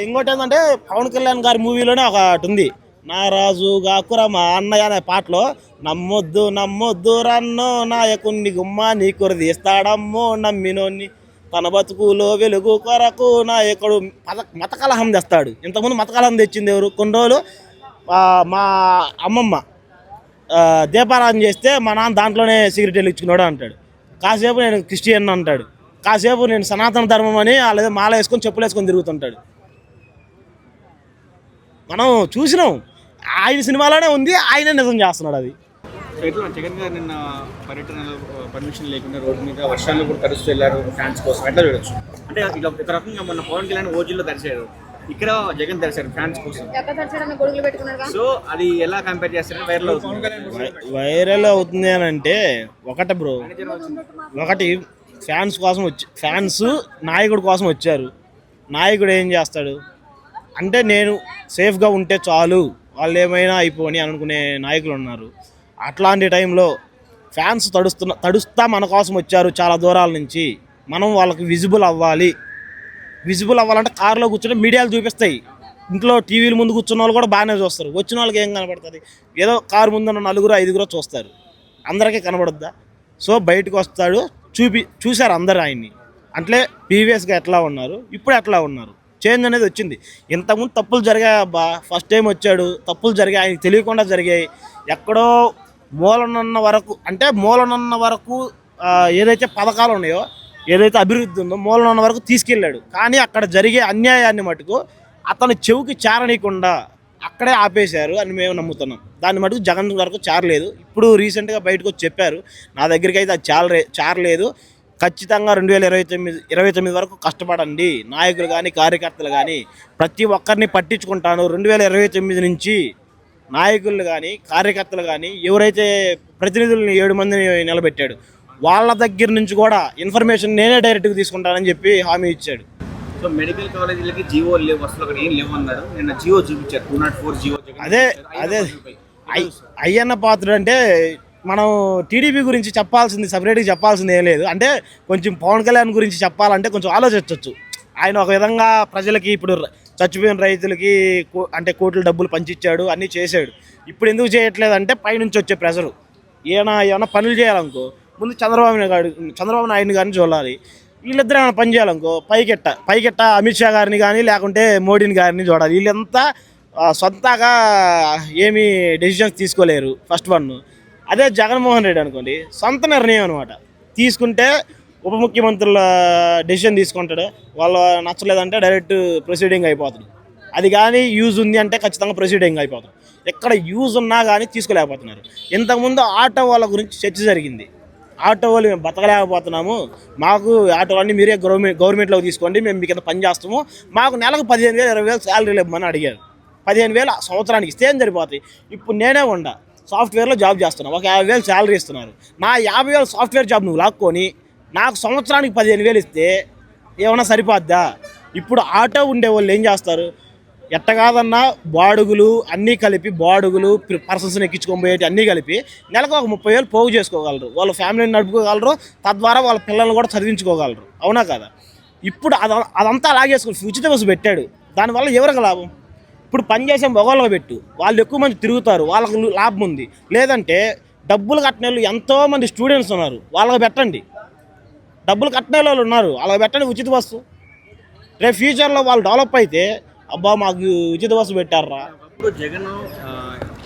ఇంకోటి ఏంటంటే పవన్ కళ్యాణ్ గారి మూవీలోనే ఒకటి ఉంది, నా రాజు గాకురా మా అన్నయ్య అనే పాటలో, నమ్మొద్దు నమ్మొద్దు రన్నో నాయకుణ్ణి గుమ్మ నీ కొరది ఇస్తాడమ్మో నమ్మినోన్ని తన బతుకులో వెలుగు కొరకు నాయకుడు మత కలహం తెస్తాడు. ఇంతకుముందు మత కలహం తెచ్చింది ఎవరు? కొన్ని రోజులు మా అమ్మమ్మ దీపారాధన చేస్తే మా నాన్న దాంట్లోనే సిగరెట్ వెలిగించుకున్నాడు అంటాడు. కాసేపు నేను క్రిస్టియన్ అంటాడు, కాసేపు నేను సనాతన ధర్మం అని లేదా మాల వేసుకొని చెప్పులు వేసుకొని తిరుగుతుంటాడు. మనం చూసినాం, ఆయన సినిమాలోనే ఉంది, ఆయనే నిజం చేస్తున్నాడు. అది జగన్ గారు నిన్న పర్యటనలో పర్మిషన్ లేకుండా రోడ్డు మీద వర్షాలు కూడా తరుస్తూ వెళ్ళారు ఫ్యాన్స్ కోసం, ఎట్లా చూడొచ్చు? అంటే ఒక రకంగా మొన్న పవన్ కళ్యాణ్ ఓజీలో తరిచారు, ఇక్కడ జగన్ తరిచారు ఫ్యాన్స్ కోసం. సో అది ఎలా కంపేర్ చేస్తారు? వైరల్ అవుతుంది అని అంటే ఒకటి బ్రో, ఒకటి ఫ్యాన్స్ నాయకుడి కోసం వచ్చారు. నాయకుడు ఏం చేస్తాడు అంటే, నేను సేఫ్గా ఉంటే చాలు, వాళ్ళు ఏమైనా అయిపోని అనుకునే నాయకులు ఉన్నారు. అట్లాంటి టైంలో ఫ్యాన్స్ తడుస్తా మన కోసం వచ్చారు చాలా దూరాల నుంచి, మనం వాళ్ళకి విజిబుల్ అవ్వాలంటే కారులో కూర్చొని మీడియాలు చూపిస్తాయి, ఇంట్లో టీవీల ముందు కూర్చున్న వాళ్ళు కూడా బాగానే చూస్తారు. వచ్చిన వాళ్ళకి ఏం కనపడుతుంది? ఏదో కారు ముందున్న 4-5 చూస్తారు, అందరికీ కనబడుద్దా? సో బయటకు వస్తాడు, చూశారు అందరు ఆయన్ని. అంటే ప్రీవియస్గా ఎట్లా ఉన్నారు, ఇప్పుడు ఎట్లా ఉన్నారు, చేంజ్ అనేది వచ్చింది. ఇంతకుముందు తప్పులు జరిగాయి అబ్బా, ఫస్ట్ టైం వచ్చాడు, తప్పులు జరిగాయి, ఆయనకి తెలియకుండా జరిగాయి. ఎక్కడో మూలనున్న వరకు ఏదైతే పథకాలు ఉన్నాయో, ఏదైతే అభివృద్ధి ఉందో మూలనున్న వరకు తీసుకెళ్ళాడు. కానీ అక్కడ జరిగే అన్యాయాన్ని మటుకు అతను చెవికి చేరనీయకుండా అక్కడే ఆపేశారు అని మేము నమ్ముతున్నాం. దాన్ని మటుకు జగన్ వరకు చేరలేదు. ఇప్పుడు రీసెంట్గా బయటకు వచ్చి చెప్పారు, నా దగ్గరికి అయితే అది చేరలేదు, ఖచ్చితంగా 2029 వరకు కష్టపడండి, నాయకులు కానీ కార్యకర్తలు కానీ ప్రతి ఒక్కరిని పట్టించుకుంటాను. 2029 నుంచి నాయకులు కానీ కార్యకర్తలు కానీ ఎవరైతే ప్రతినిధులను 7 మందిని నిలబెట్టాడు, వాళ్ళ దగ్గర నుంచి కూడా ఇన్ఫర్మేషన్ నేనే డైరెక్ట్గా తీసుకుంటానని చెప్పి హామీ ఇచ్చాడు. సో మెడికల్ కాలేజీలకి జీవో లేవు, అసలు అక్కడ ఏం లేవు అన్నారు. నిన్న జీవో చూపించారు, 204 జీవో. అదే అయ్యన్న పాత్ర అంటే మనం టీడీపీ గురించి చెప్పాల్సింది, సపరేట్గా చెప్పాల్సింది ఏం లేదు. అంటే కొంచెం పవన్ కళ్యాణ్ గురించి చెప్పాలంటే కొంచెం ఆలోచించవచ్చు. ఆయన ఒక విధంగా ప్రజలకి ఇప్పుడు చచ్చిపోయిన రైతులకి అంటే కోట్ల డబ్బులు పంచిచ్చాడు, అన్నీ చేశాడు. ఇప్పుడు ఎందుకు చేయట్లేదు అంటే పైనుంచి వచ్చే ప్రెషరు. ఏమైనా పనులు చేయాలనుకో ముందు చంద్రబాబు నాయుడిని కానీ చూడాలి. వీళ్ళిద్దరు ఏమైనా పని చేయాలనుకో పైకెట్ట అమిత్ షా గారిని కానీ లేకుంటే మోడీని గారిని చూడాలి. వీళ్ళంతా సొంతగా ఏమీ డెసిషన్స్ తీసుకోలేరు. First one. అదే జగన్మోహన్ రెడ్డి అనుకోండి, సొంత నిర్ణయం అనమాట తీసుకుంటే ఉప ముఖ్యమంత్రుల డెసిషన్ తీసుకుంటాడు, వాళ్ళు నచ్చలేదంటే డైరెక్ట్ ప్రొసీడింగ్ అయిపోతుంది. అది కానీ యూజ్ ఉంది అంటే ఖచ్చితంగా ప్రొసీడింగ్ అయిపోతుంది. ఎక్కడ యూజ్ ఉన్నా కానీ తీసుకోలేకపోతున్నారు. ఇంతకుముందు ఆటో వాళ్ళ గురించి చర్చ జరిగింది. ఆటో వాళ్ళు మేము బతకలేకపోతున్నాము, మాకు ఆటో అన్నీ మీరే గవర్నమెంట్లోకి తీసుకోండి, మేము మీకు పని చేస్తాము, మాకు నెలకు 15,000 20,000 శాలరీలు ఇవ్వమని అడిగారు. 15,000 సంవత్సరానికి ఇస్తే ఏం సరిపోతాయి? ఇప్పుడు నేనే సాఫ్ట్వేర్లో జాబ్ చేస్తున్నాను, ఒక 50,000 శాలరీ ఇస్తున్నారు. నా 50,000 సాఫ్ట్వేర్ జాబ్ నువ్వు లాక్కొని నాకు సంవత్సరానికి 15,000 ఇస్తే ఏమన్నా సరిపోద్దా? ఇప్పుడు ఆటో ఉండే వాళ్ళు ఏం చేస్తారు? ఎట్టకాదన్నా బాడుగులు అన్నీ కలిపి, బాడుగులు పర్సన్స్ని ఎక్కించుకొని పోయేటి అన్నీ కలిపి నెలకు ఒక 30,000 పోగు చేసుకోగలరు, వాళ్ళ ఫ్యామిలీని నడుపుకోగలరు, తద్వారా వాళ్ళ పిల్లల్ని కూడా చదివించుకోగలరు. అవునా కదా? ఇప్పుడు అదంతా లాగేసుకుని ఉచిత బస్సు పెట్టాడు, దానివల్ల ఎవరికి లాభం? ఇప్పుడు పనిచేసే మొగోళ్ళకి పెట్టు, వాళ్ళు ఎక్కువ మంది తిరుగుతారు, వాళ్ళకి లాభం ఉంది. లేదంటే డబ్బులు కట్టిన వాళ్ళు ఎంతోమంది స్టూడెంట్స్ ఉన్నారు, వాళ్ళకి పెట్టండి. డబ్బులు కట్టిన వాళ్ళు ఉన్నారు, వాళ్ళకి పెట్టండి ఉచిత బస్సు. రేపు ఫ్యూచర్లో వాళ్ళు డెవలప్ అయితే అబ్బా మాకు ఉచిత బస్సు పెట్టారా. ఇప్పుడు జగన్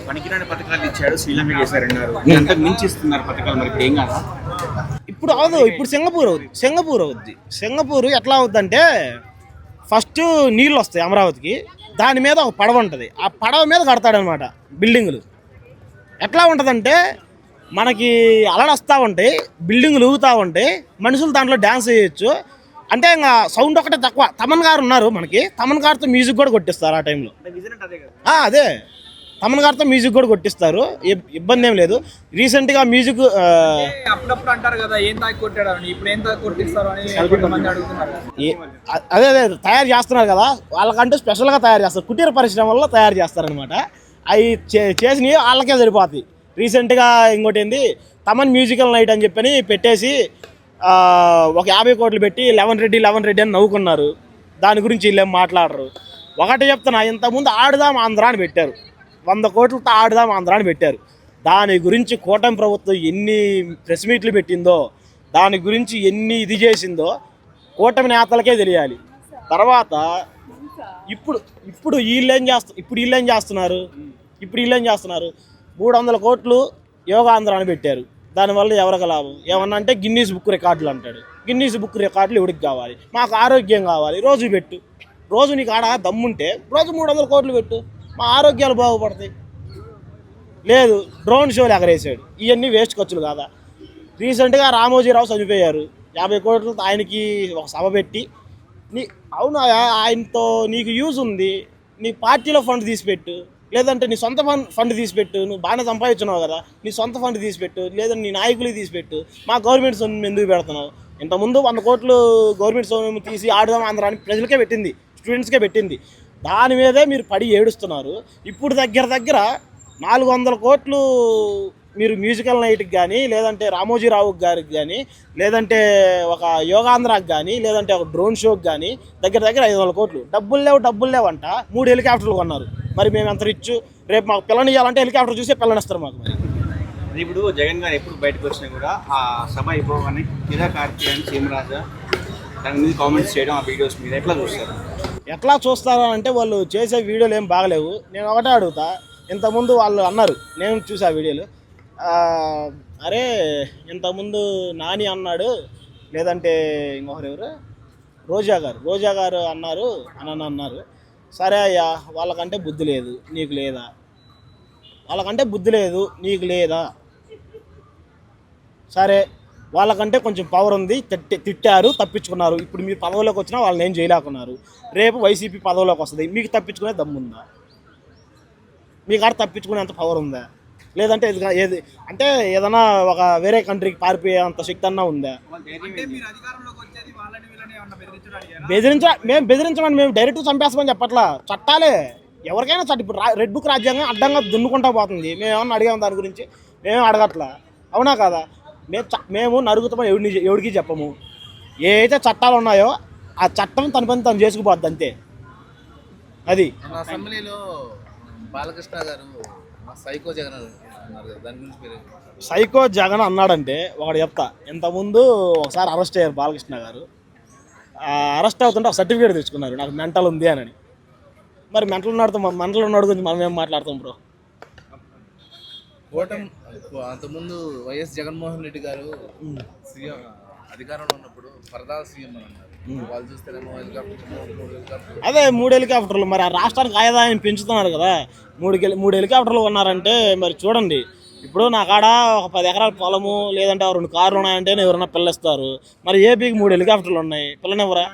పనికిరాని పథకాలు ఇచ్చాడు, శ్రీలంక చేశారన్నారు, అంతకు మించి ఇస్తున్నారు పథకాలు, మరి ఏం కాదా? ఇప్పుడు అవదు, ఇప్పుడు సింగపూర్ అవుద్ది. సింగపూర్ ఎట్లా అవుద్దంటే ఫస్ట్ నీళ్ళు వస్తాయి అమరావతికి, దాని మీద ఒక పడవ ఉంటుంది, ఆ పడవ మీద కడతాడనమాట బిల్డింగులు. ఎట్లా ఉంటుందంటే మనకి అలలు వస్తూ ఉంటాయి, బిల్డింగులు ఊగుతూ ఉంటాయి, మనుషులు దాంట్లో డ్యాన్స్ చేయొచ్చు. అంటే ఇంకా సౌండ్ ఒకటే తక్కువ. తమన్ గారు ఉన్నారు మనకి, తమన్ గారితో మ్యూజిక్ కూడా కొట్టిస్తారు ఆ టైంలో. అదే తమన్ గారితో మ్యూజిక్ కూడా కొట్టిస్తారు, ఇబ్బంది ఏం లేదు. రీసెంట్గా మ్యూజిక్ అప్పుడప్పుడు అంటారు కదా ఏం తాగి కొట్టాడు, ఇప్పుడు ఏం తాగి కొట్టిస్తారు అని అడుగుతున్నారు. అదే తయారు చేస్తున్నారు కదా, వాళ్ళకంటూ స్పెషల్గా తయారు చేస్తారు, కుటీర పరిశ్రమల్లో తయారు చేస్తారనమాట. అవి చేసినవి వాళ్ళకే సరిపోతాయి. రీసెంట్గా ఇంకోటి ఏంది, తమన్ మ్యూజికల్ నైట్ అని చెప్పని పెట్టేసి ఒక 50 కోట్లు పెట్టి 11 రెడ్డి అని నవ్వుకున్నారు. దాని గురించి వీళ్ళేం మాట్లాడరు. ఒకటి చెప్తున్నా, ఇంతకుముందు ఆడుదాం ఆంధ్ర అని పెట్టారు, 100 కోట్లతో ఆడుదాం ఆంధ్ర అని పెట్టారు. దాని గురించి కూటమి ప్రభుత్వం ఎన్ని ప్రెస్ మీట్లు పెట్టిందో, దాని గురించి ఎన్ని ఇది చేసిందో కూటమి నేతలకే తెలియాలి. తర్వాత ఇప్పుడు వీళ్ళేం చేస్తున్నారు 300 కోట్లు యోగాంధ్ర అని పెట్టారు. దానివల్ల ఎవరికి లాభం? ఏమన్నా అంటే గిన్నీస్ బుక్ రికార్డులు అంటాడు. గిన్నీస్ బుక్ రికార్డులు ఎవరికి కావాలి? మాకు ఆరోగ్యం కావాలి, రోజు పెట్టు. రోజు నీకు ఆడ దమ్ముంటే రోజు 300 కోట్లు పెట్టు, మా ఆరోగ్యాలు బాగుపడతాయి. లేదు, డ్రోన్ షోలు ఎగరేసాడు. ఇవన్నీ వేస్ట్ ఖర్చులు కాదా? రీసెంట్గా రామోజీరావు చనిపోయారు, 50 కోట్లతో ఆయనకి ఒక సభ పెట్టి అవును ఆయనతో నీకు యూజ్ ఉంది, నీ పార్టీలో ఫండ్ తీసిపెట్టు, లేదంటే నీ సొంత ఫండ్ తీసిపెట్టు. నువ్వు బాగానే సంపాదించున్నావు కదా, నీ సొంత ఫండ్ తీసిపెట్టు, లేదంటే నీ నాయకులకి తీసిపెట్టు. మా గవర్నమెంట్ సొమ్ము ఎందుకు పెడుతున్నావు? ఇంతకుముందు 100 కోట్లు గవర్నమెంట్ సొమ్ము తీసి ఆడుదాం ఆంధ్ర అని ప్రజలకే పెట్టింది, స్టూడెంట్స్కే పెట్టింది. దాని మీదే మీరు పడి ఏడుస్తున్నారు. ఇప్పుడు దగ్గర 400 కోట్లు మీరు మ్యూజికల్ నైట్కి కానీ, లేదంటే రామోజీరావుకి గారికి కానీ, లేదంటే ఒక యోగాంధ్రాకి కానీ, లేదంటే ఒక డ్రోన్ షోకి కానీ దగ్గర 500 కోట్లు. డబ్బులు లేవంట. 3 హెలికాప్టర్లు కొన్నారు. మరి మేము ఎంత రిచ్? రేపు మాకు పిల్లని ఇవ్వాలంటే హెలికాప్టర్ చూసే పిల్లనిస్తారు మాకు. మరి ఇప్పుడు జగన్ గారు ఎప్పుడు బయటకు వచ్చినా కూడా ఆ సభ అయిపోగానే కిరా కార్తీక్ సీమరాజా దాని మీద కామెంట్స్ చేయడం, ఆ వీడియోస్ మీద ఎట్లా చూస్తారు అంటే వాళ్ళు చేసే వీడియోలు ఏం బాగలేవు. నేను ఒకటే అడుగుతా, ఇంతకుముందు వాళ్ళు అన్నారు, నేను చూసా వీడియోలు, అరే ఇంతకుముందు నాని అన్నాడు, లేదంటే ఇంకొకరు ఎవరు రోజా గారు అన్నారు అని అన్నారు. సరే అయ్యా, వాళ్ళకంటే బుద్ధి లేదు నీకు లేదా? వాళ్ళకంటే బుద్ధి లేదు నీకు లేదా? సరే, వాళ్ళకంటే కొంచెం పవర్ ఉంది, తిట్టారు, తప్పించుకున్నారు. ఇప్పుడు మీరు పదవిలోకి వచ్చినా వాళ్ళని ఏం చేయలేకున్నారు. రేపు వైసీపీ పదవిలోకి వస్తుంది, మీకు తప్పించుకునే దమ్ముందా? మీకు ఆడ తప్పించుకునేంత పవర్ ఉందా? లేదంటే ఏది అంటే ఏదైనా ఒక వేరే కంట్రీకి పారిపోయే అంత శక్తి అన్నా ఉందా? మేము బెదిరించమని మేము డైరెక్ట్ చంపేస్తామని చెప్పట్లా. చట్టాలే ఎవరికైనా ఇప్పుడు రెడ్ బుక్ రాజ్యాంగం అడ్డంగా దున్నుకుంటా పోతుంది. మేము ఏమన్నా అడిగాము దాని గురించి? మేమేం అడగట్లా, అవునా కాదా? మేము నరుగుతామని ఎవరికి చెప్పము. ఏ అయితే చట్టాలు ఉన్నాయో ఆ చట్టం తన పని తను చేసుకుపోద్ది, అంతే. అది అసెంబ్లీలో బాలకృష్ణ గారు సైకో జగన్ అన్నారు కదా, దాని గురించి మీరు? సైకో జగన్ అన్నాడంటే ఒకటి చెప్తా. ఇంతకుముందు ఒకసారి అరెస్ట్ అయ్యారు బాలకృష్ణ గారు. అరెస్ట్ అవుతుంటే ఒక సర్టిఫికేట్ తెచ్చుకున్నారు, నాకు మెంటల్ ఉంది అని. మరి మెంటల్ ఉన్నాడు గురించి మనం ఏం మాట్లాడతాం బ్రో? ఓటమి అంతకుముందు వైఎస్ జగన్మోహన్ రెడ్డి గారు సీఎం అధికారంలో ఉన్నప్పుడు పరదాల సీఎం అని అన్నారు. వాళ్ళు చూస్తేనేమో హెలికాప్టర్, అదే 3 హెలికాప్టర్లు. మరి ఆ రాష్ట్రానికి ఆదాయం పెంచుతున్నారు కదా, 3 హెలికాప్టర్లు ఉన్నారంటే మరి చూడండి. ఇప్పుడు నా కాడ ఒక 10 ఎకరాల పొలము, లేదంటే 2 కార్లు ఉన్నాయంటే ఎవరైనా పిల్లనిస్తారు. మరి ఏపీకి 3 హెలికాప్టర్లు ఉన్నాయి, పిల్లనివ్వరా?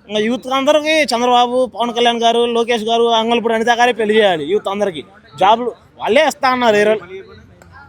ఇంకా యూత్ అందరికీ చంద్రబాబు, పవన్ కళ్యాణ్ గారు, లోకేష్ గారు, అంగళపూడి అనిత గారే పెళ్లి చేయాలి. యూత్ అందరికీ జాబులు వాళ్ళే ఇస్తా అన్నారు.